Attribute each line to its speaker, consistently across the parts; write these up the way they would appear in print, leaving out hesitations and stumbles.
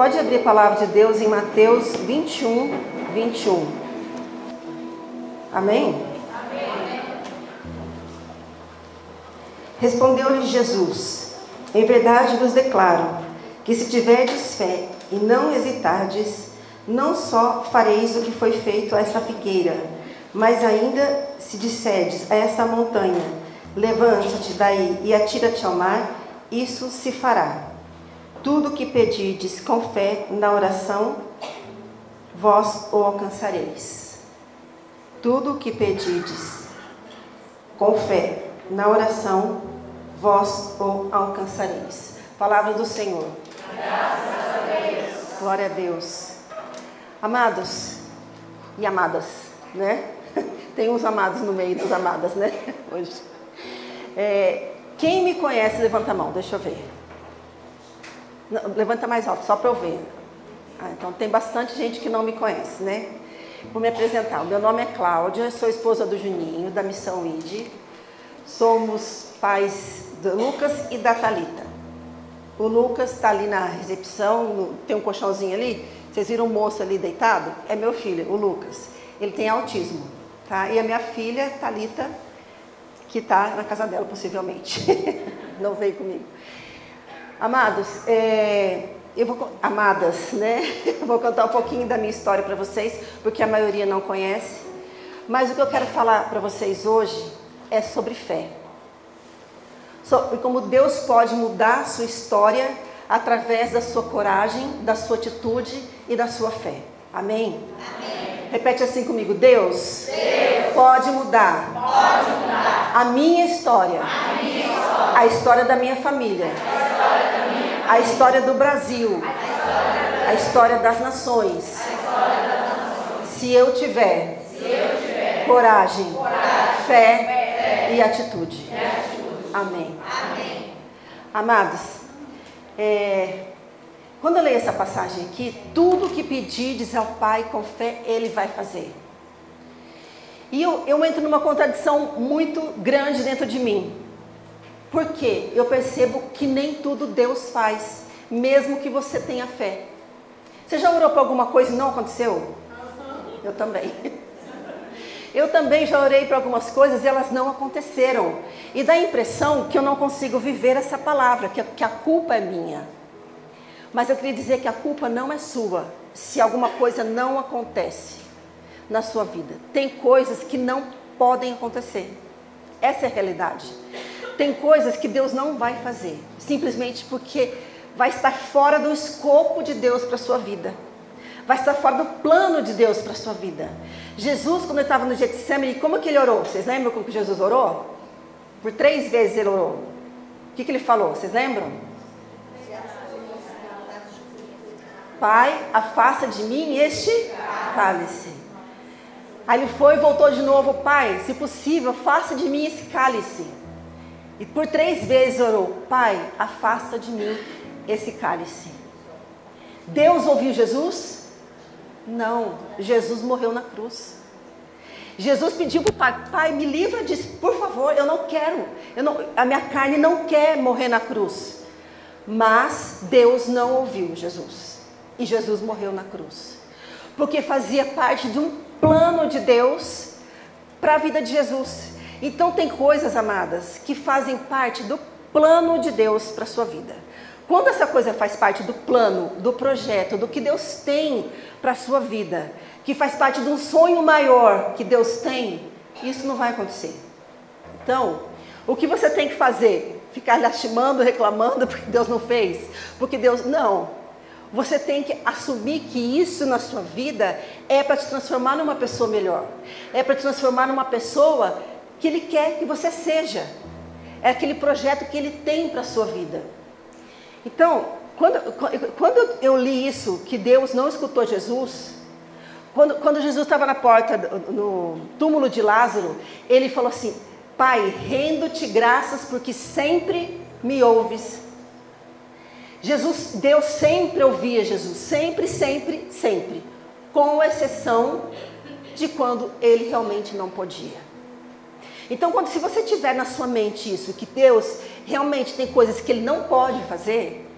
Speaker 1: Pode abrir a palavra de Deus em Mateus 21, 21. Amém?
Speaker 2: Amém.
Speaker 1: Respondeu-lhe Jesus: em verdade vos declaro que se tiverdes fé e não hesitardes, não só fareis o que foi feito a esta figueira, mas ainda se disserdes a esta montanha: levanta-te daí e atira-te ao mar, isso se fará. Tudo o que pedirdes com fé na oração, vós o alcançareis. Tudo o que pedirdes com fé na oração, vós o alcançareis. Palavra do Senhor.
Speaker 2: Graças a Deus.
Speaker 1: Glória a Deus. Amados e amadas, né? Tem uns amados no meio das amadas, né? Hoje. Quem me conhece, levanta a mão, deixa eu ver. Não, levanta mais alto, só para eu ver. Então tem bastante gente que não me conhece, né? Vou me apresentar. O meu nome é Cláudia, sou esposa do Juninho, da Missão ID. Somos pais do Lucas e da Thalita. O Lucas está ali na recepção, tem um colchãozinho ali. Vocês viram o moço ali deitado? É meu filho, o Lucas. Ele tem autismo, tá? E a minha filha, Thalita, que está na casa dela, possivelmente. Não veio comigo. Amados, amadas, né? Eu vou contar um pouquinho da minha história para vocês, porque a maioria não conhece. Mas o que eu quero falar para vocês hoje é sobre fé. Sobre como Deus pode mudar a sua história através da sua coragem, da sua atitude e da sua fé. Amém?
Speaker 2: Amém.
Speaker 1: Repete assim comigo: Deus pode mudar a minha história, a história da minha família, a história do Brasil, a história das nações, se eu tiver coragem, fé e atitude. Amém. Amados, quando eu leio essa passagem aqui, tudo que pedirdes ao Pai com fé, Ele vai fazer. E eu entro numa contradição muito grande dentro de mim. Porque eu percebo que nem tudo Deus faz, mesmo que você tenha fé. Você já orou por alguma coisa e não aconteceu? Eu também. Eu também já orei por algumas coisas e elas não aconteceram. E dá a impressão que eu não consigo viver essa palavra, que a culpa é minha. Mas eu queria dizer que a culpa não é sua, se alguma coisa não acontece na sua vida. Tem coisas que não podem acontecer. Essa é a realidade. Tem coisas que Deus não vai fazer, simplesmente porque vai estar fora do escopo de Deus para a sua vida. Vai estar fora do plano de Deus para a sua vida. Jesus, quando ele estava no Getsemane, como que ele orou? Vocês lembram como que Jesus orou? Por 3 vezes ele orou. O que ele falou? Vocês lembram? Pai, afasta de mim este cálice. Aí ele foi e voltou de novo: Pai, se possível, afasta de mim esse cálice. E por 3 vezes orou: Pai, afasta de mim esse cálice. Deus ouviu Jesus? Não, Jesus morreu na cruz. Jesus pediu para o Pai: Pai, me livra disso, por favor, eu não quero. A minha carne não quer morrer na cruz. Mas Deus não ouviu Jesus. E Jesus morreu na cruz. Porque fazia parte de um plano de Deus para a vida de Jesus. Então tem coisas, amadas, que fazem parte do plano de Deus para a sua vida. Quando essa coisa faz parte do plano, do projeto, do que Deus tem para a sua vida, que faz parte de um sonho maior que Deus tem, isso não vai acontecer. Então, o que você tem que fazer? Ficar lastimando, reclamando porque Deus não fez? Porque Deus... Não. Você tem que assumir que isso na sua vida é para te transformar numa pessoa melhor. É para te transformar numa pessoa que Ele quer que você seja. É aquele projeto que Ele tem para a sua vida. Então, quando eu li isso, que Deus não escutou Jesus, quando Jesus estava na porta, no túmulo de Lázaro, Ele falou assim: Pai, rendo-te graças porque sempre me ouves. Deus sempre ouvia Jesus, sempre, sempre, sempre, com exceção de quando Ele realmente não podia. Então, se você tiver na sua mente isso, que Deus realmente tem coisas que Ele não pode fazer,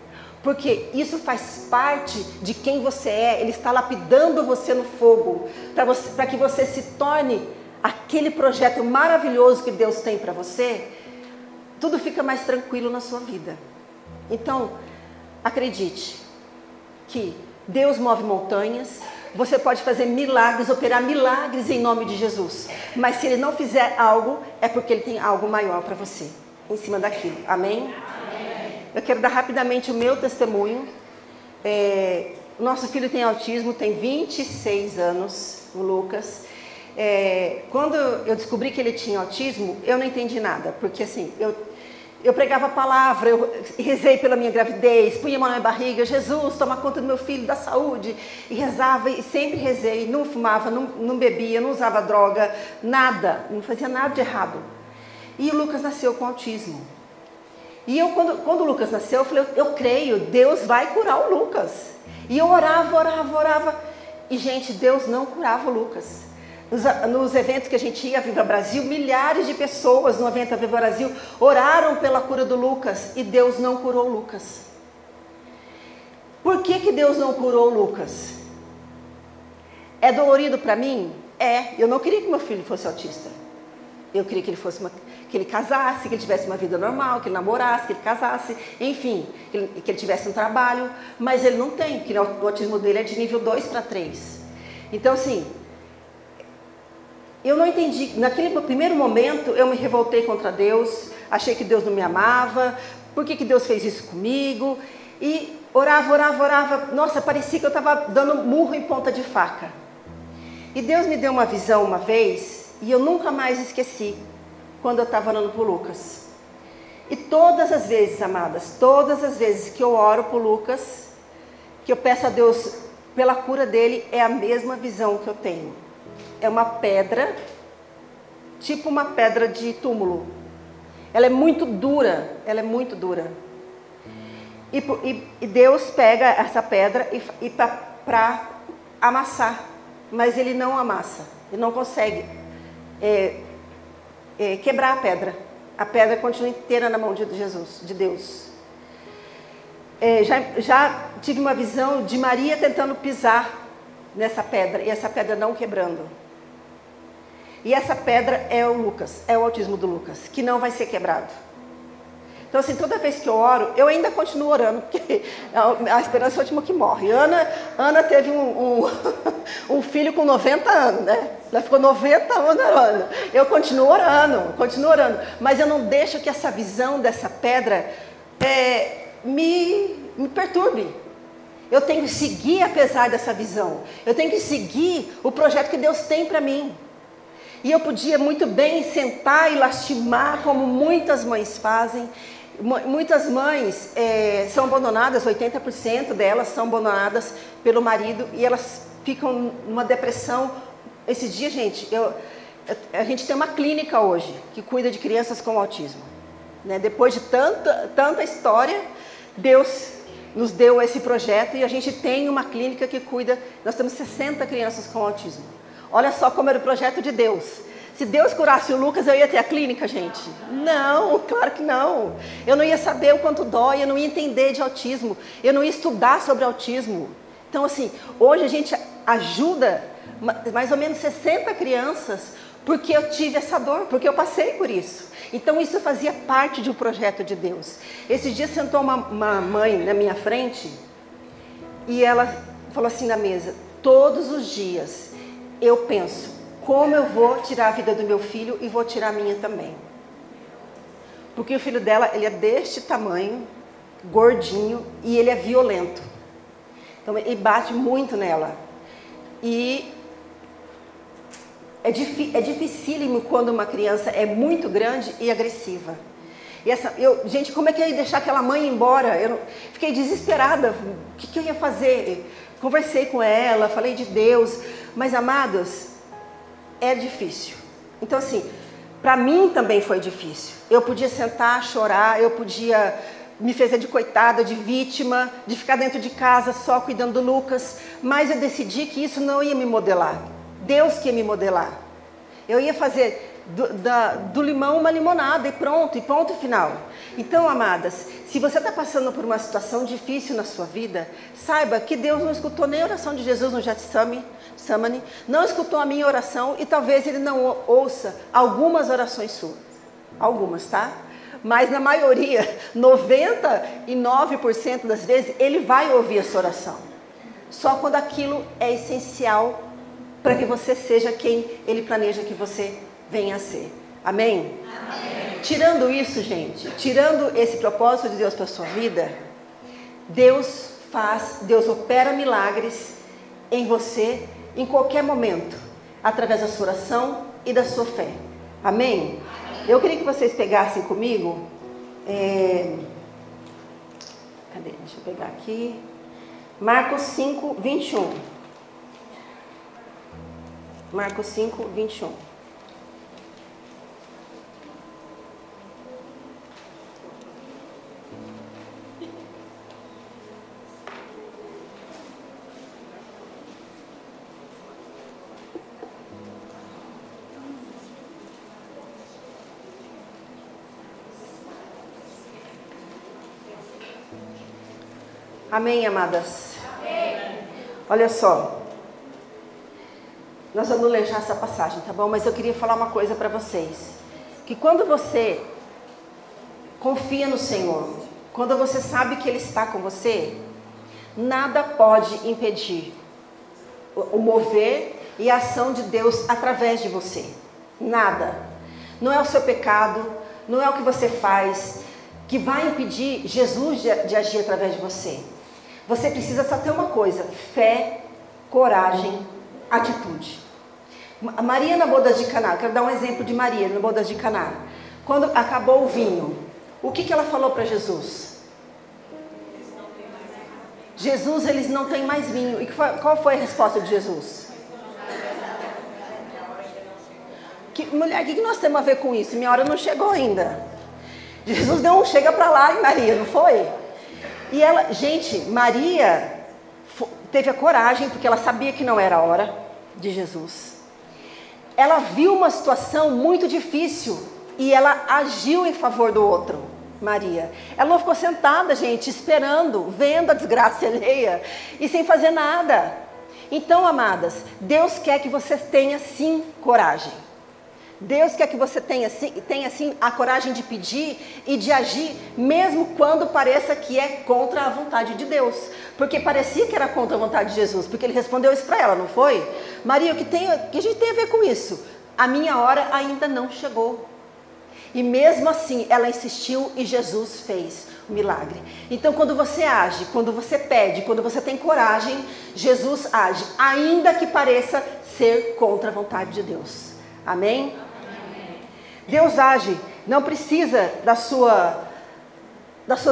Speaker 1: Porque isso faz parte de quem você é. Ele está lapidando você no fogo, para que você se torne aquele projeto maravilhoso que Deus tem para você. Tudo fica mais tranquilo na sua vida. Então, acredite que Deus move montanhas. Você pode fazer milagres, operar milagres em nome de Jesus. Mas se Ele não fizer algo, é porque Ele tem algo maior para você, em cima daquilo. Amém? Eu quero dar rapidamente o meu testemunho. Nosso filho tem autismo, tem 26 anos, o Lucas. Quando eu descobri que ele tinha autismo, eu não entendi nada. Porque assim, eu pregava a palavra, eu rezei pela minha gravidez, punha a mão na minha barriga, Jesus, toma conta do meu filho, da saúde. E rezava, e sempre rezei, não fumava, não bebia, não usava droga, nada, não fazia nada de errado. E o Lucas nasceu com autismo. E eu, quando o Lucas nasceu, eu falei, eu creio, Deus vai curar o Lucas. E eu orava. E, gente, Deus não curava o Lucas. Nos eventos que a gente ia, Viva Brasil, milhares de pessoas no evento Viva Brasil oraram pela cura do Lucas. E Deus não curou o Lucas. Por que Deus não curou o Lucas? É dolorido para mim? Eu não queria que meu filho fosse autista. Eu queria que ele fosse que ele casasse, que ele tivesse uma vida normal, que ele namorasse, que ele casasse, enfim, que ele tivesse um trabalho, mas ele não tem, porque o autismo dele é de nível 2 para 3. Então, assim, eu não entendi, naquele primeiro momento eu me revoltei contra Deus, achei que Deus não me amava, por que Deus fez isso comigo? E orava, nossa, parecia que eu estava dando murro em ponta de faca. E Deus me deu uma visão uma vez, e eu nunca mais esqueci, quando eu estava orando por Lucas. E todas as vezes, amadas, todas as vezes que eu oro por Lucas, que eu peço a Deus pela cura dele, é a mesma visão que eu tenho. É uma pedra, tipo uma pedra de túmulo. Ela é muito dura, E Deus pega essa pedra e para amassar, mas Ele não amassa, Ele não consegue quebrar a pedra. A pedra continua inteira na mão de Jesus, de Deus. Já tive uma visão de Maria tentando pisar nessa pedra, e essa pedra não quebrando. E essa pedra é o Lucas, é o autismo do Lucas, que não vai ser quebrado. Então, assim, toda vez que eu oro, eu ainda continuo orando, porque a esperança é o último que morre. Ana teve um filho com 90 anos, né? Ela ficou 90 anos orando. Eu continuo orando, mas eu não deixo que essa visão dessa pedra me perturbe. Eu tenho que seguir apesar dessa visão. Eu tenho que seguir o projeto que Deus tem para mim. E eu podia muito bem sentar e lastimar, como muitas mães fazem. Muitas mães são abandonadas, 80% delas são abandonadas pelo marido, e elas ficam numa depressão. Esse dia, gente, a gente tem uma clínica hoje que cuida de crianças com autismo, né? Depois de tanta história, Deus nos deu esse projeto e a gente tem uma clínica que cuida. Nós temos 60 crianças com autismo. Olha só como era o projeto de Deus. Se Deus curasse o Lucas, eu ia ter a clínica, gente? Não, claro que não. Eu não ia saber o quanto dói, eu não ia entender de autismo, eu não ia estudar sobre autismo. Então, assim, hoje a gente ajuda mais ou menos 60 crianças, porque eu tive essa dor, porque eu passei por isso. Então, isso fazia parte de um projeto de Deus. Esse dia sentou uma mãe na minha frente, e ela falou assim na mesa: todos os dias eu penso, como eu vou tirar a vida do meu filho e vou tirar a minha também. Porque o filho dela, ele é deste tamanho, gordinho, e ele é violento. Então, ele bate muito nela. E é dificílimo quando uma criança é muito grande e agressiva. E gente, como é que eu ia deixar aquela mãe ir embora? Eu fiquei desesperada. O que eu ia fazer? Conversei com ela, falei de Deus. Mas, amados, é difícil. Então, assim, para mim também foi difícil. Eu podia sentar, chorar, eu podia me fazer de coitada, de vítima, de ficar dentro de casa só cuidando do Lucas, mas eu decidi que isso não ia me modelar. Deus que ia me modelar. Eu ia fazer do limão uma limonada e ponto final. Então, amadas, Se você está passando por uma situação difícil na sua vida, saiba que Deus não escutou nem a oração de Jesus no Getsemane, não escutou a minha oração e talvez Ele não ouça algumas orações suas. Algumas, tá? Mas na maioria, 99% das vezes, Ele vai ouvir a sua oração. Só quando aquilo é essencial para que você seja quem Ele planeja que você venha a ser. Amém? Amém. Tirando isso, gente, tirando esse propósito de Deus para a sua vida, Deus opera milagres em você, em qualquer momento, através da sua oração e da sua fé. Amém? Eu queria que vocês pegassem comigo, cadê? Deixa eu pegar aqui, Marcos 5, 21. Marcos 5, 21. Amém, amadas? Amém. Olha só, nós vamos ler já essa passagem, tá bom? Mas eu queria falar uma coisa para vocês, que quando você confia no Senhor, quando você sabe que Ele está com você, nada pode impedir o mover e a ação de Deus através de você. Nada. Não é o seu pecado, não é o que você faz que vai impedir Jesus de agir através de você. Você precisa só ter uma coisa: fé, coragem, atitude. Maria na boda de Caná, quero dar um exemplo de Maria na boda de Caná. Quando acabou o vinho, o que ela falou para Jesus? Jesus, eles não têm mais vinho. E qual foi a resposta de Jesus? Mulher, o que nós temos a ver com isso? Minha hora não chegou ainda. Jesus deu um chega para lá em Maria, não foi? E ela, gente, Maria teve a coragem, porque ela sabia que não era a hora de Jesus. Ela viu uma situação muito difícil e ela agiu em favor do outro, Maria. Ela não ficou sentada, gente, esperando, vendo a desgraça alheia e sem fazer nada. Então, amadas, Deus quer que você tenha sim coragem. Deus quer que você tenha sim a coragem de pedir e de agir, mesmo quando pareça que é contra a vontade de Deus. Porque parecia que era contra a vontade de Jesus, porque Ele respondeu isso para ela, não foi? Maria, o que a gente tem a ver com isso? A minha hora ainda não chegou. E mesmo assim, ela insistiu e Jesus fez o milagre. Então, quando você age, quando você pede, quando você tem coragem, Jesus age, ainda que pareça ser contra a vontade de Deus. Amém? Deus age, não precisa da sua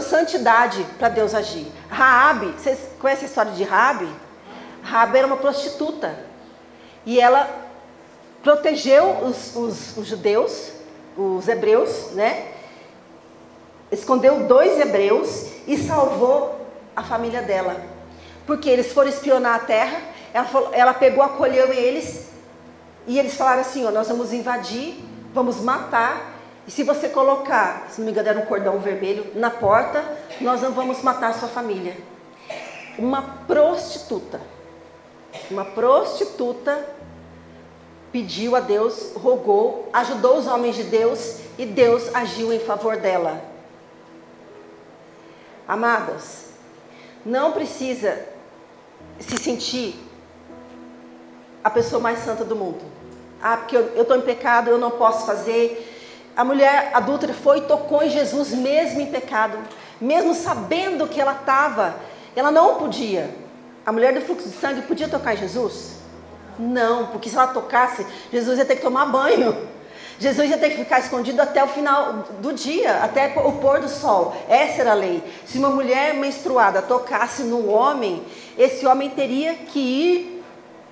Speaker 1: santidade para Deus agir. Raabe, vocês conhecem a história de Raabe? Raabe era uma prostituta e ela protegeu os judeus, os hebreus, né? Escondeu 2 hebreus e salvou a família dela, porque eles foram espionar a terra. Ela pegou, acolheu eles e eles falaram assim: ó, nós vamos invadir, vamos matar, e se você colocar, se não me engano era um cordão vermelho, na porta, nós não vamos matar a sua família. Uma prostituta pediu a Deus, rogou, ajudou os homens de Deus, e Deus agiu em favor dela. Amadas, não precisa se sentir a pessoa mais santa do mundo. Ah, porque eu estou em pecado, eu não posso fazer. A mulher adúltera foi e tocou em Jesus mesmo em pecado, mesmo sabendo que ela estava, ela não podia. A mulher do fluxo de sangue podia tocar em Jesus? Não, porque se ela tocasse, Jesus ia ter que tomar banho. Jesus ia ter que ficar escondido até o final do dia, até o pôr do sol. Essa era a lei. Se uma mulher menstruada tocasse no homem, esse homem teria que ir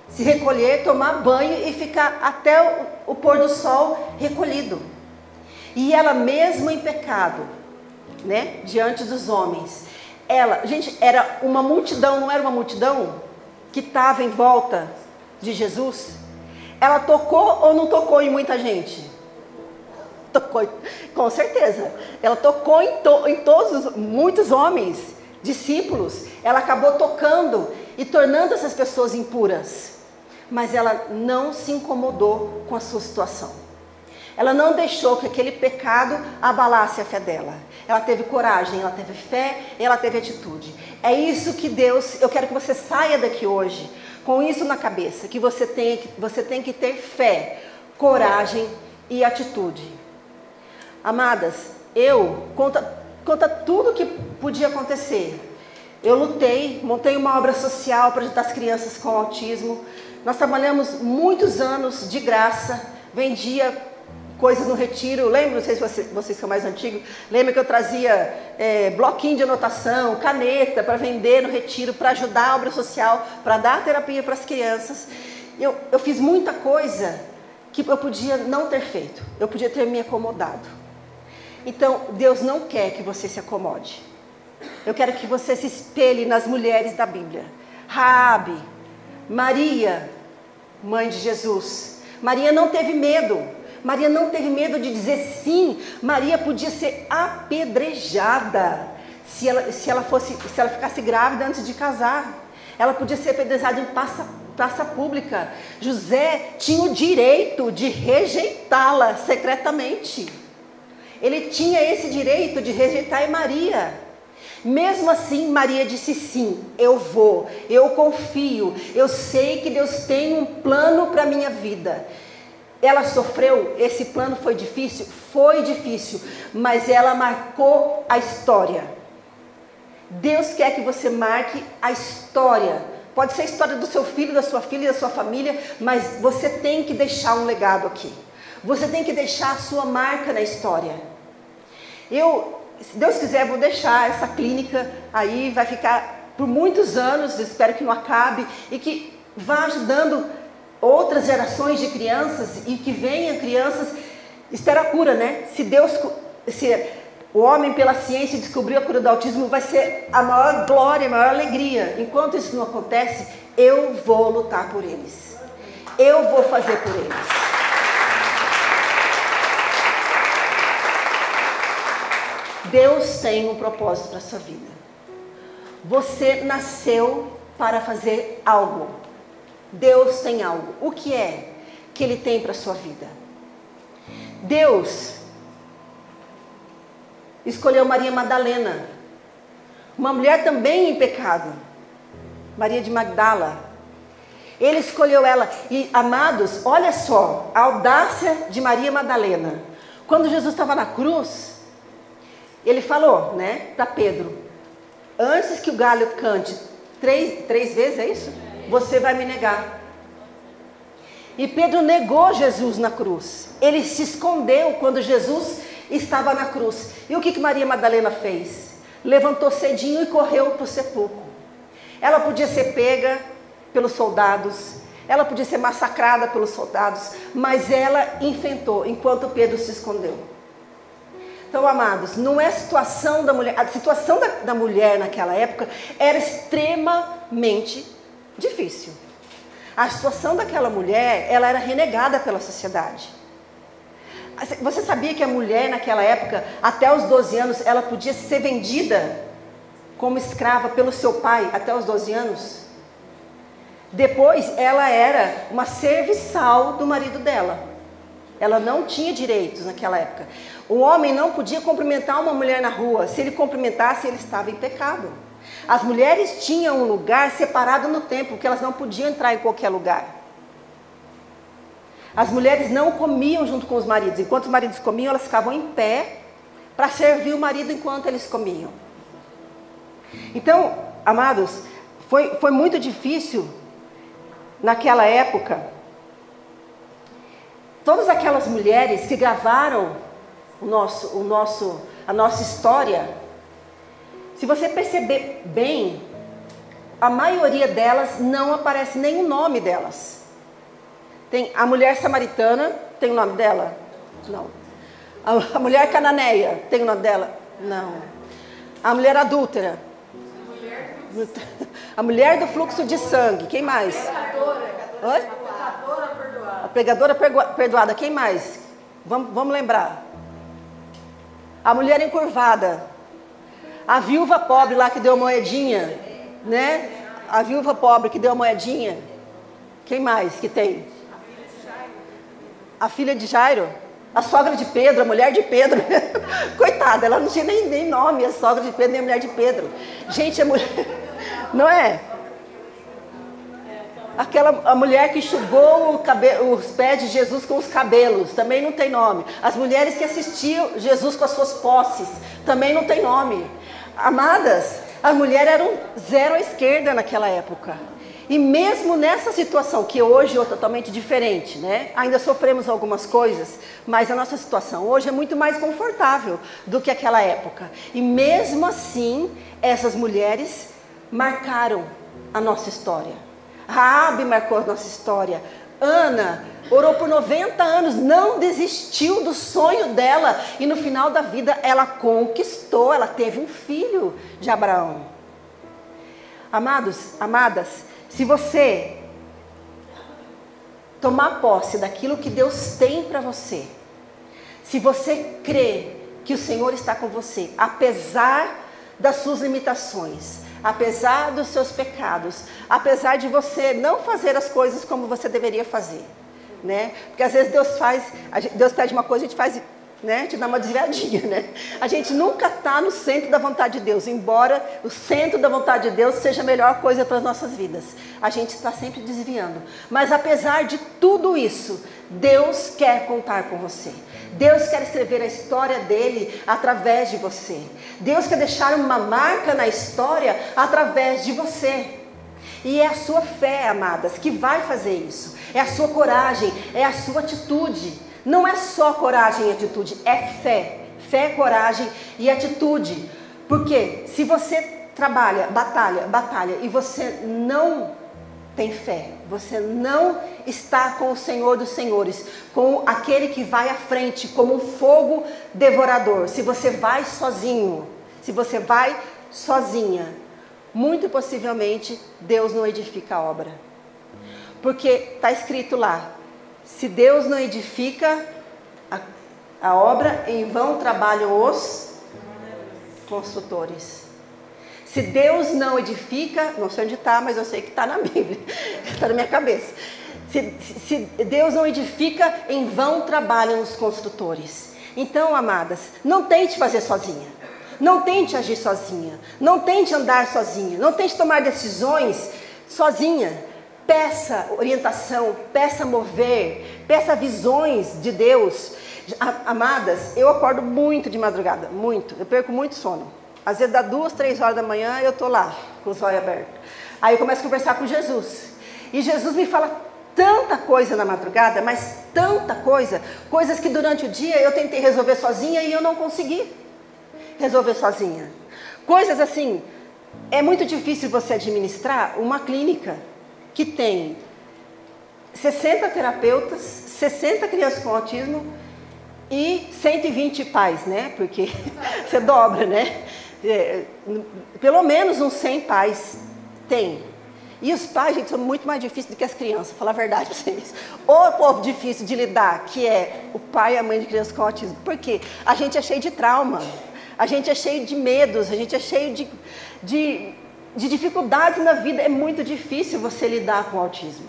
Speaker 1: se recolher, tomar banho e ficar até o pôr do sol recolhido. E ela mesmo em pecado, né, diante dos homens, ela, gente, era uma multidão, não era uma multidão que estava em volta de Jesus? Ela tocou ou não tocou em muita gente? Tocou, com certeza. Ela tocou em todos, muitos homens, discípulos. Ela acabou tocando e tornando essas pessoas impuras. Mas ela não se incomodou com a sua situação. Ela não deixou que aquele pecado abalasse a fé dela. Ela teve coragem, ela teve fé, ela teve atitude. É isso que Deus, eu quero que você saia daqui hoje com isso na cabeça, que você tem que ter fé, coragem e atitude. Amadas, conta tudo que podia acontecer. Eu lutei, montei uma obra social para ajudar as crianças com autismo. Nós trabalhamos muitos anos de graça, vendia coisas no retiro. Lembra, não sei se vocês são mais antigos, lembra que eu trazia bloquinho de anotação, caneta para vender no retiro, para ajudar a obra social, para dar terapia para as crianças. Eu fiz muita coisa que eu podia não ter feito, eu podia ter me acomodado. Então, Deus não quer que você se acomode. Eu quero que você se espelhe nas mulheres da Bíblia. Raabe, Maria, mãe de Jesus. Maria não teve medo. Maria não teve medo de dizer sim. Maria podia ser apedrejada se ela ficasse grávida antes de casar. Ela podia ser apedrejada em praça pública. José tinha o direito de rejeitá-la secretamente. Ele tinha esse direito de rejeitar Maria. Mesmo assim, Maria disse sim, eu vou, eu confio, eu sei que Deus tem um plano para a minha vida. Ela sofreu, esse plano foi difícil, mas ela marcou a história. Deus quer que você marque a história. Pode ser a história do seu filho, da sua filha, da sua família, mas você tem que deixar um legado aqui. Você tem que deixar a sua marca na história. Se Deus quiser, vou deixar essa clínica aí, vai ficar por muitos anos, espero que não acabe, e que vá ajudando outras gerações de crianças, e que venham crianças, espero a cura, né? Se o homem pela ciência descobriu a cura do autismo, vai ser a maior glória, a maior alegria. Enquanto isso não acontece, eu vou lutar por eles. Eu vou fazer por eles. Deus tem um propósito para a sua vida. Você nasceu para fazer algo. Deus tem algo. O que é que Ele tem para a sua vida? Deus escolheu Maria Madalena, uma mulher também em pecado, Maria de Magdala. Ele escolheu ela. E, amados, olha só, a audácia de Maria Madalena. Quando Jesus estava na cruz, ele falou, né, para Pedro: antes que o galho cante três vezes, é isso? Você vai me negar. E Pedro negou Jesus na cruz. Ele se escondeu quando Jesus estava na cruz. E o que Maria Madalena fez? Levantou cedinho e correu para o sepulcro. Ela podia ser pega pelos soldados, ela podia ser massacrada pelos soldados, mas ela enfrentou enquanto Pedro se escondeu. Então, amados, não é a situação da mulher. A situação da mulher naquela época era extremamente difícil. A situação daquela mulher, ela era renegada pela sociedade. Você sabia que a mulher naquela época, até os 12 anos, ela podia ser vendida como escrava pelo seu pai até os 12 anos? Depois, ela era uma serviçal do marido dela. Ela não tinha direitos naquela época. O homem não podia cumprimentar uma mulher na rua. Se ele cumprimentasse, ele estava em pecado. As mulheres tinham um lugar separado no templo, porque elas não podiam entrar em qualquer lugar. As mulheres não comiam junto com os maridos. Enquanto os maridos comiam, elas ficavam em pé para servir o marido enquanto eles comiam. Então, amados, foi muito difícil naquela época. Todas aquelas mulheres que gravaram a nossa história, se você perceber bem, a maioria delas não aparece nem o nome delas. Tem a mulher samaritana, tem o nome dela? Não. A mulher cananeia, tem o nome dela? Não. A mulher adúltera? A mulher do fluxo de sangue, quem mais? A pregadora perdoada, quem mais? Vamos lembrar. A mulher encurvada. A viúva pobre lá que deu a moedinha, né? A viúva pobre que deu a moedinha. Quem mais que tem? A filha de Jairo. A sogra de Pedro, a mulher de Pedro. Coitada, ela não tinha nem nome, a sogra de Pedro nem a mulher de Pedro. Gente, a mulher... Não é? A mulher que enxugou os pés de Jesus com os cabelos, também não tem nome. As mulheres que assistiam Jesus com as suas posses, também não tem nome. Amadas, as mulheres eram zero à esquerda naquela época. E mesmo nessa situação, que hoje é totalmente diferente, né? Ainda sofremos algumas coisas, mas a nossa situação hoje é muito mais confortável do que aquela época. E mesmo assim, essas mulheres marcaram a nossa história. Raabe marcou a nossa história. Ana orou por 90 anos, não desistiu do sonho dela. E no final da vida ela conquistou, ela teve um filho de Abraão. Amados, amadas, se você tomar posse daquilo que Deus tem para você, se você crê que o Senhor está com você, apesar das suas limitações, apesar dos seus pecados, apesar de você não fazer as coisas como você deveria fazer, né? Porque às vezes Deus pede uma coisa, a gente faz, né? A gente dá uma desviadinha, né? A gente nunca está no centro da vontade de Deus, embora o centro da vontade de Deus seja a melhor coisa para as nossas vidas. A gente está sempre desviando. Mas apesar de tudo isso, Deus quer contar com você. Deus quer escrever a história dele através de você. Deus quer deixar uma marca na história através de você. E é a sua fé, amadas, que vai fazer isso. É a sua coragem, é a sua atitude. Não é só coragem e atitude, é fé. Fé, coragem e atitude. Porque se você trabalha, batalha e você não tem fé, você não está com o Senhor dos Senhores, com aquele que vai à frente como um fogo devorador. Se você vai sozinho, se você vai sozinha, muito possivelmente Deus não edifica a obra. Porque está escrito lá, se Deus não edifica a obra, em vão trabalham os construtores. Se Deus não edifica, não sei onde está, mas eu sei que está na Bíblia, está na minha cabeça. Se Deus não edifica, em vão trabalham os construtores. Então, amadas, não tente fazer sozinha. Não tente agir sozinha. Não tente andar sozinha. Não tente tomar decisões sozinha. Peça orientação, peça mover, peça visões de Deus. Amadas, eu acordo muito de madrugada, muito. Eu perco muito sono. Às vezes dá 2, 3 horas da manhã, eu estou lá, com os olhos abertos. Aí eu começo a conversar com Jesus. E Jesus me fala tanta coisa na madrugada, mas tanta coisa. Coisas que durante o dia eu tentei resolver sozinha e eu não consegui resolver sozinha. Coisas assim, é muito difícil você administrar uma clínica que tem 60 terapeutas, 60 crianças com autismo e 120 pais, né? Porque você dobra, né? Pelo menos uns 100 pais tem. E os pais, gente, são muito mais difíceis do que as crianças, falar a verdade para vocês. O povo difícil de lidar, que é o pai e a mãe de crianças com autismo. Por quê? A gente é cheio de trauma, a gente é cheio de medos, a gente é cheio de dificuldades na vida. É muito difícil você lidar com o autismo.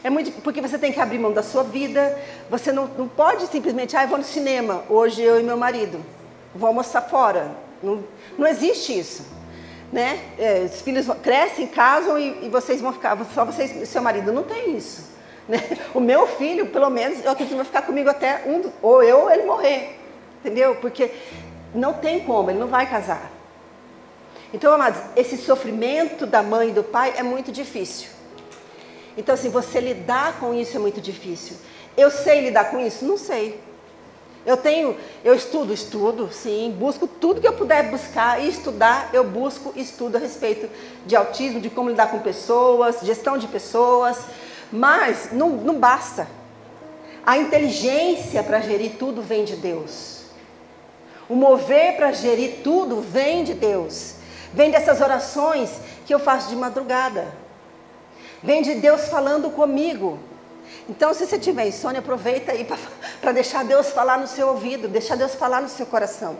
Speaker 1: É muito, porque você tem que abrir mão da sua vida. Você não pode simplesmente, eu vou no cinema, hoje eu e meu marido, vou almoçar fora. Não existe isso, né? Os filhos crescem, casam e vocês vão ficar, só vocês e seu marido. Não tem isso, né? O meu filho, pelo menos, eu acredito que vai ficar comigo até ou eu ou ele morrer, entendeu? Porque não tem como, ele não vai casar. Então, amados, esse sofrimento da mãe e do pai é muito difícil. Então, assim, você lidar com isso é muito difícil. Eu sei lidar com isso? Não sei. Eu estudo, sim, busco tudo que eu puder buscar e estudar, eu busco e estudo a respeito de autismo, de como lidar com pessoas, gestão de pessoas, mas não basta. A inteligência para gerir tudo vem de Deus. O mover para gerir tudo vem de Deus. Vem dessas orações que eu faço de madrugada. Vem de Deus falando comigo. Então, se você tiver insônia, aproveita aí para deixar Deus falar no seu ouvido, deixar Deus falar no seu coração.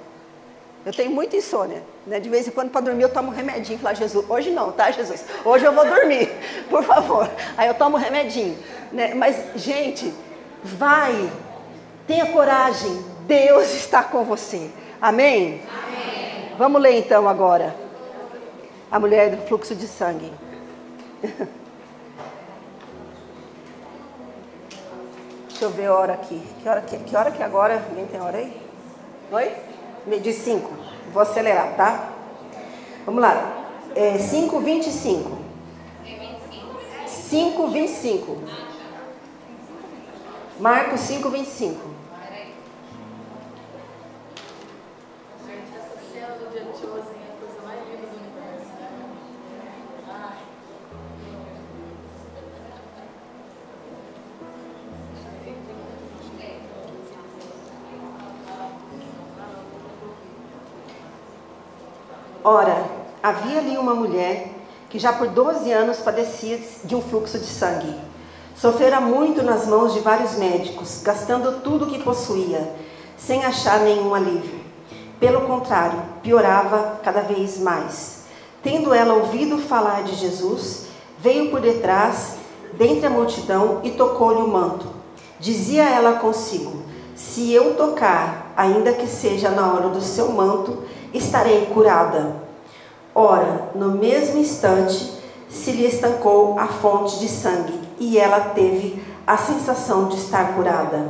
Speaker 1: Eu tenho muita insônia, né? De vez em quando para dormir eu tomo um remedinho. Falar, Jesus, hoje não, tá, Jesus? Hoje eu vou dormir, por favor. Aí eu tomo um remedinho, né? Mas, gente, vai, tenha coragem. Deus está com você. Amém?
Speaker 2: Amém.
Speaker 1: Vamos ler então agora. A mulher do fluxo de sangue. Deixa eu ver a hora aqui. Que hora que é agora? Ninguém tem hora aí? Oi? Me diz 5. Vou acelerar, tá? Vamos lá. 5:25. 5:25. Marcos 5:25. Ora, havia ali uma mulher que já por 12 anos padecia de um fluxo de sangue. Sofrera muito nas mãos de vários médicos, gastando tudo o que possuía, sem achar nenhum alívio. Pelo contrário, piorava cada vez mais. Tendo ela ouvido falar de Jesus, veio por detrás, dentre a multidão, e tocou-lhe o manto. Dizia ela consigo: se eu tocar, ainda que seja na hora do seu manto, estarei curada. Ora, no mesmo instante, se lhe estancou a fonte de sangue, e ela teve a sensação de estar curada.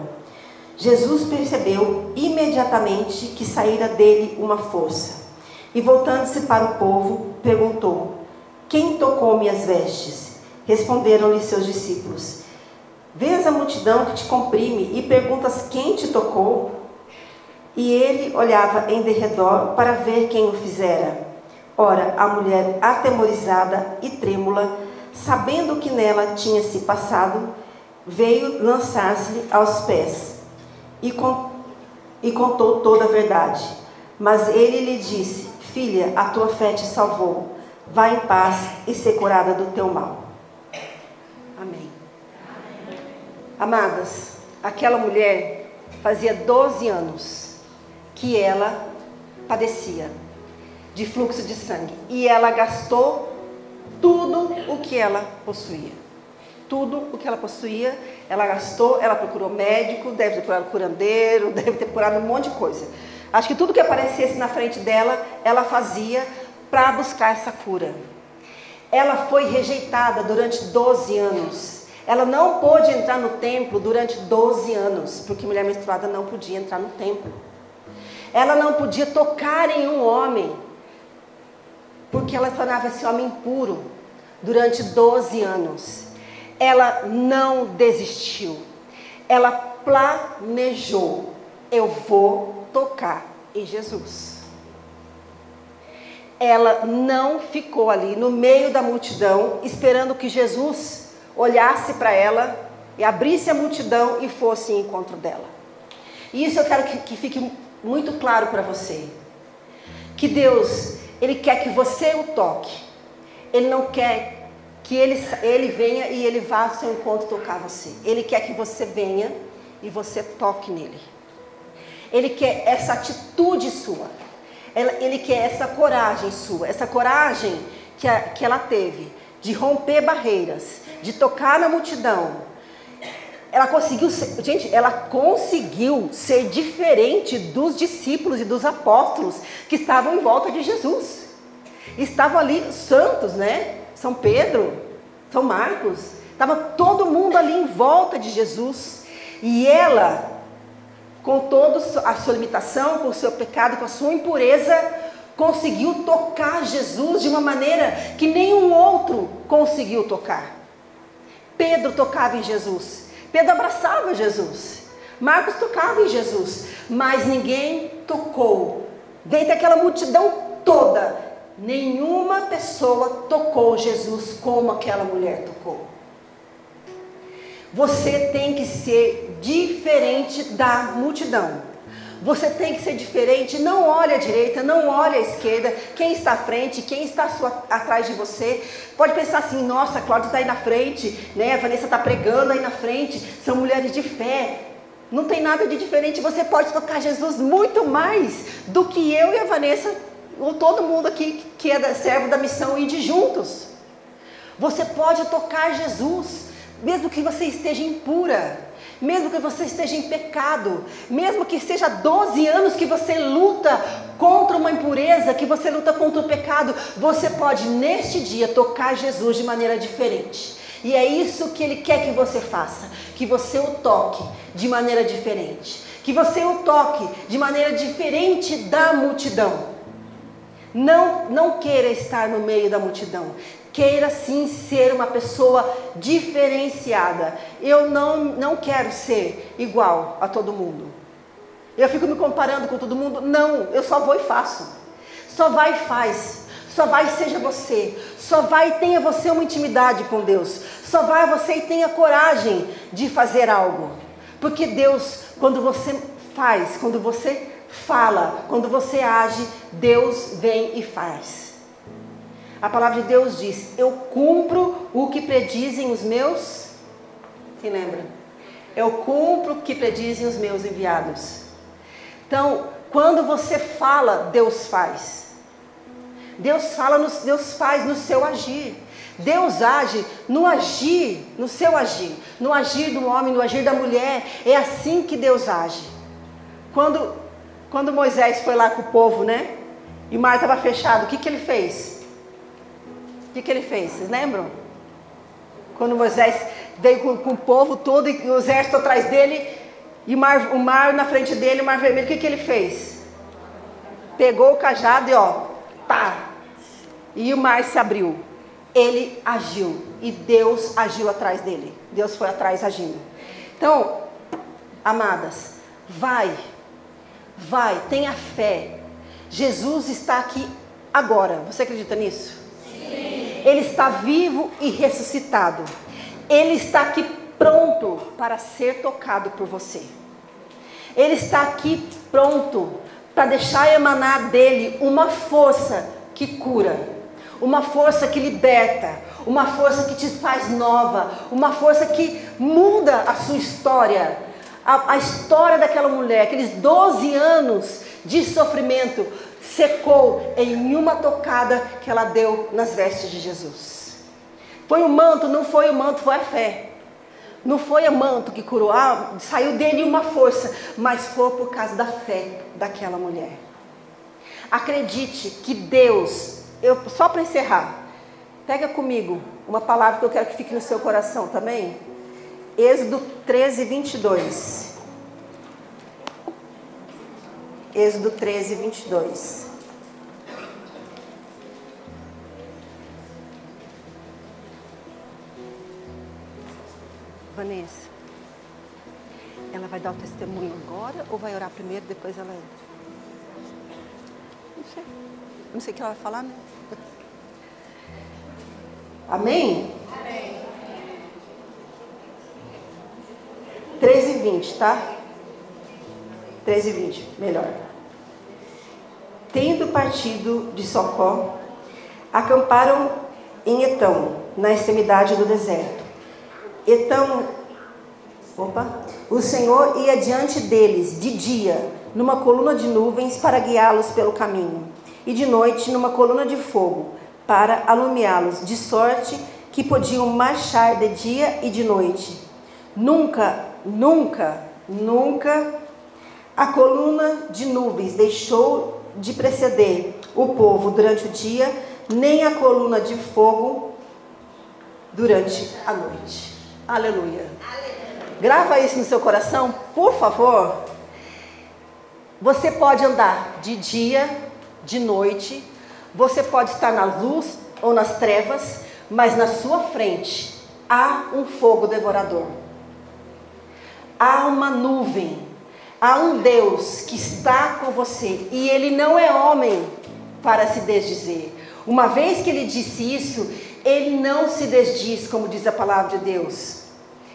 Speaker 1: Jesus percebeu imediatamente que saíra dele uma força, e voltando-se para o povo, perguntou: quem tocou minhas vestes? Responderam-lhe seus discípulos: vês a multidão que te comprime e perguntas quem te tocou? E ele olhava em derredor para ver quem o fizera. Ora, a mulher, atemorizada e trêmula, sabendo o que nela tinha se passado, veio lançar-se-lhe aos pés e contou toda a verdade. Mas ele lhe disse: filha, a tua fé te salvou. Vá em paz e ser curada do teu mal. Amém. Amadas, aquela mulher fazia 12 anos que ela padecia de fluxo de sangue. E ela gastou tudo o que ela possuía. Tudo o que ela possuía, ela gastou, ela procurou médico, deve ter procurado curandeiro, deve ter procurado um monte de coisa. Acho que tudo que aparecesse na frente dela, ela fazia para buscar essa cura. Ela foi rejeitada durante 12 anos. Ela não pôde entrar no templo durante 12 anos, porque mulher menstruada não podia entrar no templo. Ela não podia tocar em um homem, porque ela tornava esse homem impuro durante 12 anos. Ela não desistiu. Ela planejou: eu vou tocar em Jesus. Ela não ficou ali no meio da multidão, esperando que Jesus olhasse para ela e abrisse a multidão e fosse em encontro dela. E isso eu quero que fique muito claro para você. Que Deus, Ele quer que você o toque. Ele não quer que ele venha e ele vá ao seu encontro tocar você. Ele quer que você venha e você toque nele. Ele quer essa atitude sua. Ele quer essa coragem sua. Essa coragem que ela teve de romper barreiras, de tocar na multidão. Ela conseguiu ser diferente dos discípulos e dos apóstolos que estavam em volta de Jesus. Estavam ali santos, né? São Pedro, São Marcos, estava todo mundo ali em volta de Jesus. E ela, com toda a sua limitação, com o seu pecado, com a sua impureza, conseguiu tocar Jesus de uma maneira que nenhum outro conseguiu tocar. Pedro tocava em Jesus. Pedro abraçava Jesus. Marcos tocava em Jesus. Mas ninguém tocou. Dentre aquela multidão toda, nenhuma pessoa tocou Jesus como aquela mulher tocou. Você tem que ser diferente da multidão. Você tem que ser diferente. Não olhe à direita, não olhe à esquerda. Quem está à frente, quem está atrás de você. Pode pensar assim: nossa, a Cláudia está aí na frente, né? A Vanessa está pregando aí na frente. São mulheres de fé. Não tem nada de diferente. Você pode tocar Jesus muito mais do que eu e a Vanessa, ou todo mundo aqui que é servo da missão e de juntos. Você pode tocar Jesus, mesmo que você esteja impura, mesmo que você esteja em pecado, mesmo que seja 12 anos que você luta contra uma impureza, que você luta contra o pecado, você pode neste dia tocar Jesus de maneira diferente. E é isso que Ele quer que você faça, que você o toque de maneira diferente, que você o toque de maneira diferente da multidão. Não queira estar no meio da multidão. Queira sim ser uma pessoa diferenciada. Eu não quero ser igual a todo mundo. Eu fico me comparando com todo mundo. Não, eu só vou e faço. Só vai e faz. Só vai e seja você. Só vai e tenha você uma intimidade com Deus. Só vai você e tenha coragem de fazer algo. Porque Deus, quando você faz, quando você fala, quando você age, Deus vem e faz. A palavra de Deus diz: eu cumpro o que predizem os meus... Quem lembra? Eu cumpro o que predizem os meus enviados. Então, quando você fala, Deus faz. Deus fala, Deus faz no seu agir. Deus age no agir, no seu agir. No agir do homem, no agir da mulher. É assim que Deus age. Quando Moisés foi lá com o povo, né? E o mar estava fechado, o que ele fez? O que ele fez? Vocês lembram? Quando Moisés veio com o povo todo e o exército atrás dele, e o mar na frente dele, o mar vermelho, o que ele fez? Pegou o cajado e pá! E o mar se abriu. Ele agiu e Deus agiu atrás dele. Deus foi atrás agindo. Então, amadas, vai, tenha fé. Jesus está aqui agora. Você acredita nisso? Ele está vivo e ressuscitado. Ele está aqui pronto para ser tocado por você. Ele está aqui pronto para deixar emanar dele uma força que cura, uma força que liberta, uma força que te faz nova, uma força que muda a sua história. A história daquela mulher, aqueles 12 anos de sofrimento, secou em uma tocada que ela deu nas vestes de Jesus. Foi o manto? Não foi o manto, foi a fé. Não foi o manto que curou, saiu dele uma força, mas foi por causa da fé daquela mulher. Acredite que Deus, só para encerrar, pega comigo uma palavra que eu quero que fique no seu coração também. Êxodo 13, 22. Êxodo 13, 22. Vanessa, ela vai dar o testemunho agora ou vai orar primeiro, depois ela entra? Não sei o que ela vai falar, né? Amém?
Speaker 2: Amém.
Speaker 1: 13 e 20, tá? 13 e 20, melhor. Tendo partido de Socó, acamparam em Etão, na extremidade do deserto. O Senhor ia diante deles de dia, numa coluna de nuvens para guiá-los pelo caminho, e de noite numa coluna de fogo para alumiá-los, de sorte que podiam marchar de dia e de noite. Nunca a coluna de nuvens deixou de preceder o povo durante o dia, nem a coluna de fogo durante a noite. Aleluia. Grava isso no seu coração, por favor. Você pode andar de dia, de noite, você pode estar na luz ou nas trevas, mas na sua frente há um fogo devorador. Há uma nuvem, há um Deus que está com você, e Ele não é homem para se desdizer. Uma vez que Ele disse isso, Ele não se desdiz, como diz a palavra de Deus.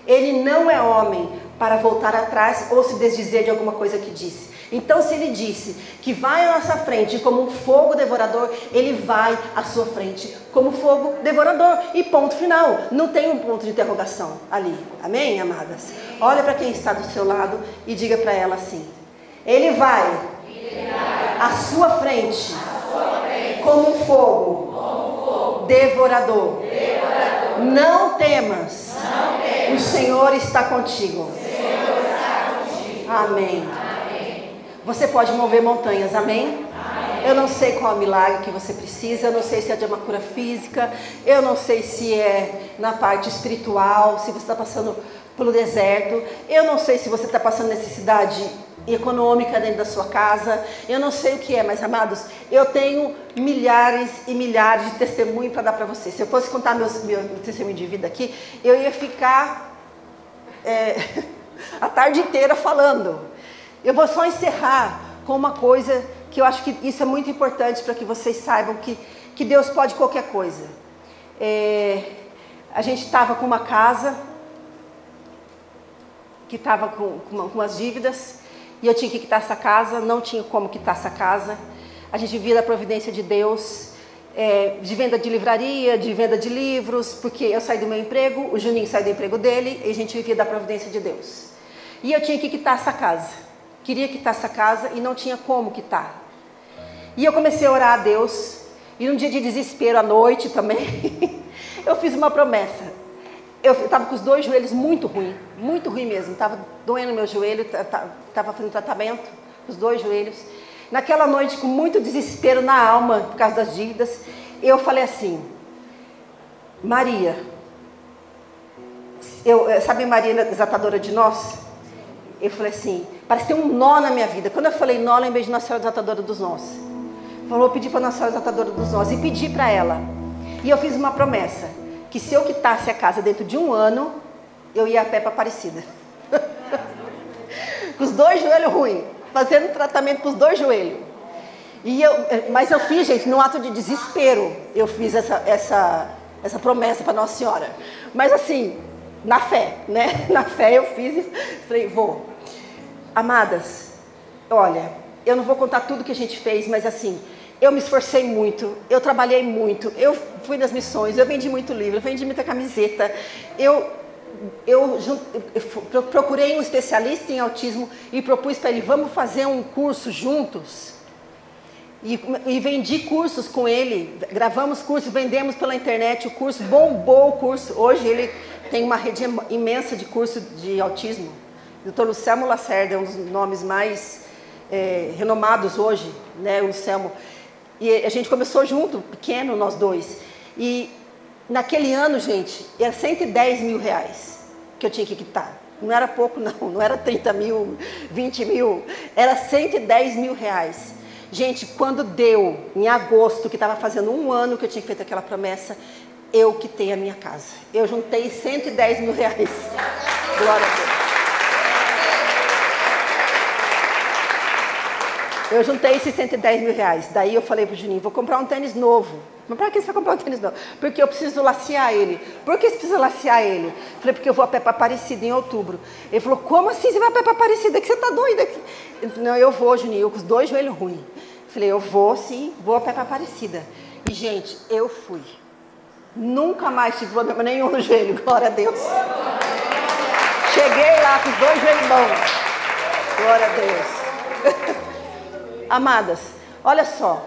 Speaker 1: Ele não é homem para voltar atrás ou se desdizer de alguma coisa que disse. Então, se Ele disse que vai à nossa frente como um fogo devorador, Ele vai à sua frente como fogo devorador. E ponto final. Não tem um ponto de interrogação ali. Amém, amadas? Olha para quem está do seu lado e diga para ela assim: Ele vai à sua frente como um fogo devorador. Não temas. O Senhor está contigo. Amém. Você pode mover montanhas, amém? Eu não sei qual é o milagre que você precisa, eu não sei se é de uma cura física, eu não sei se é na parte espiritual, se você está passando pelo deserto, eu não sei se você está passando necessidade econômica dentro da sua casa, eu não sei o que é, mas amados, eu tenho milhares e milhares de testemunhos para dar para você. Se eu fosse contar meu testemunho de vida aqui, eu ia ficar a tarde inteira falando. Eu vou só encerrar com uma coisa que eu acho que isso é muito importante para que vocês saibam que Deus pode qualquer coisa. A gente estava com uma casa que estava com umas dívidas e eu tinha que quitar essa casa, não tinha como quitar essa casa. A gente vivia da providência de Deus, de venda de livraria, de venda de livros, porque eu saí do meu emprego, o Juninho saiu do emprego dele e a gente vivia da providência de Deus. E eu tinha que quitar essa casa. Queria quitar essa casa e não tinha como quitar. E eu comecei a orar a Deus. E num dia de desespero, à noite também, eu fiz uma promessa. Eu estava com os dois joelhos muito ruim mesmo. Estava doendo meu joelho, estava fazendo tratamento, os dois joelhos. Naquela noite, com muito desespero na alma, por causa das dívidas, eu falei assim: Maria, sabe Maria, desatadora de nós? Eu falei assim, parece ter um nó na minha vida. Quando eu falei nó, eu lembrei de Nossa Senhora Desatadora dos Nós. Falou, eu pedi para Nossa Senhora Desatadora dos Nós e pedi para ela. E eu fiz uma promessa, que se eu quitasse a casa dentro de um ano, eu ia a pé para Aparecida. Com os dois joelhos ruins, fazendo tratamento para os dois joelhos. Mas eu fiz, gente, num ato de desespero, eu fiz essa promessa para Nossa Senhora. Mas assim, na fé, né? Na fé eu fiz e falei, vou. Amadas, olha, eu não vou contar tudo que a gente fez, mas assim, eu me esforcei muito, eu trabalhei muito, eu fui nas missões, eu vendi muito livro, eu vendi muita camiseta, eu procurei um especialista em autismo e propus para ele, vamos fazer um curso juntos. E vendi cursos com ele, gravamos cursos, vendemos pela internet o curso, bombou o curso. Hoje ele tem uma rede imensa de curso de autismo. O Dr. Lucelmo Lacerda é um dos nomes mais renomados hoje, né, o Lucelmo. E a gente começou junto, pequeno, nós dois. E naquele ano, gente, era 110 mil reais que eu tinha que quitar. Não era pouco não era 30 mil, 20 mil, era 110 mil reais. Gente, quando deu, em agosto, que estava fazendo um ano que eu tinha feito aquela promessa, eu quitei a minha casa. Eu juntei 110 mil reais. Glória a Deus. Eu juntei esses 110 mil reais. Daí eu falei pro Juninho, vou comprar um tênis novo. Mas para que você vai comprar um tênis novo? Porque eu preciso lacear ele. Por que você precisa lacear ele? Falei, porque eu vou a pé para Aparecida em outubro. Ele falou, como assim você vai a pé para Aparecida? Que você tá doida aqui? Ele falou, não, eu vou, Juninho, eu com os dois joelhos ruins. Falei, eu vou sim, vou a pé para Aparecida. E, gente, eu fui. Nunca mais tive problema nenhum no joelho, glória a Deus. Cheguei lá com os dois joelhos bons. Glória a Deus. Amadas, olha só,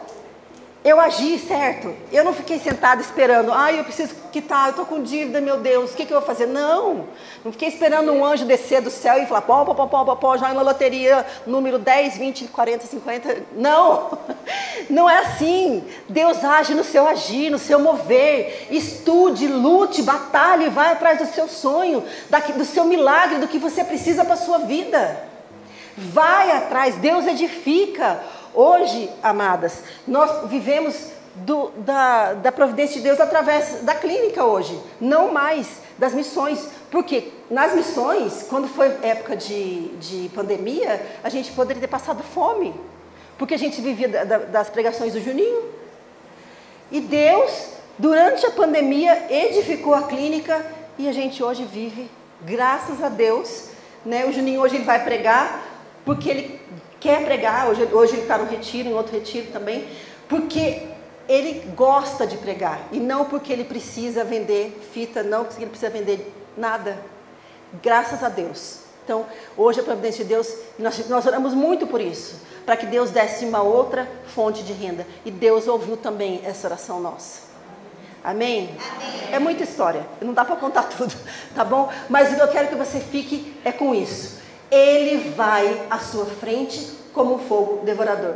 Speaker 1: eu agi certo, eu não fiquei sentada esperando, eu preciso quitar, eu estou com dívida, meu Deus, o que eu vou fazer? Não fiquei esperando um anjo descer do céu e falar, pó, já na loteria, número 10, 20, 40, 50, não é assim. Deus age no seu agir, no seu mover, estude, lute, batalhe, vai atrás do seu sonho, do seu milagre, do que você precisa para a sua vida. Vai atrás, Deus edifica. Hoje, amadas, nós vivemos da providência de Deus através da clínica hoje, não mais das missões. Porque nas missões, quando foi época de pandemia, a gente poderia ter passado fome, porque a gente vivia das pregações do Juninho. E Deus, durante a pandemia, edificou a clínica e a gente hoje vive, graças a Deus, né? O Juninho hoje ele vai pregar, porque ele quer pregar, hoje ele está no retiro, em outro retiro também, porque ele gosta de pregar, e não porque ele precisa vender fita, não porque ele precisa vender nada, graças a Deus. Então, hoje a providência de Deus, nós oramos muito por isso, para que Deus desse uma outra fonte de renda, e Deus ouviu também essa oração nossa. Amém?
Speaker 2: Amém.
Speaker 1: É muita história, não dá para contar tudo, tá bom? Mas o que eu quero que você fique é com isso. Ele vai à sua frente como um fogo devorador.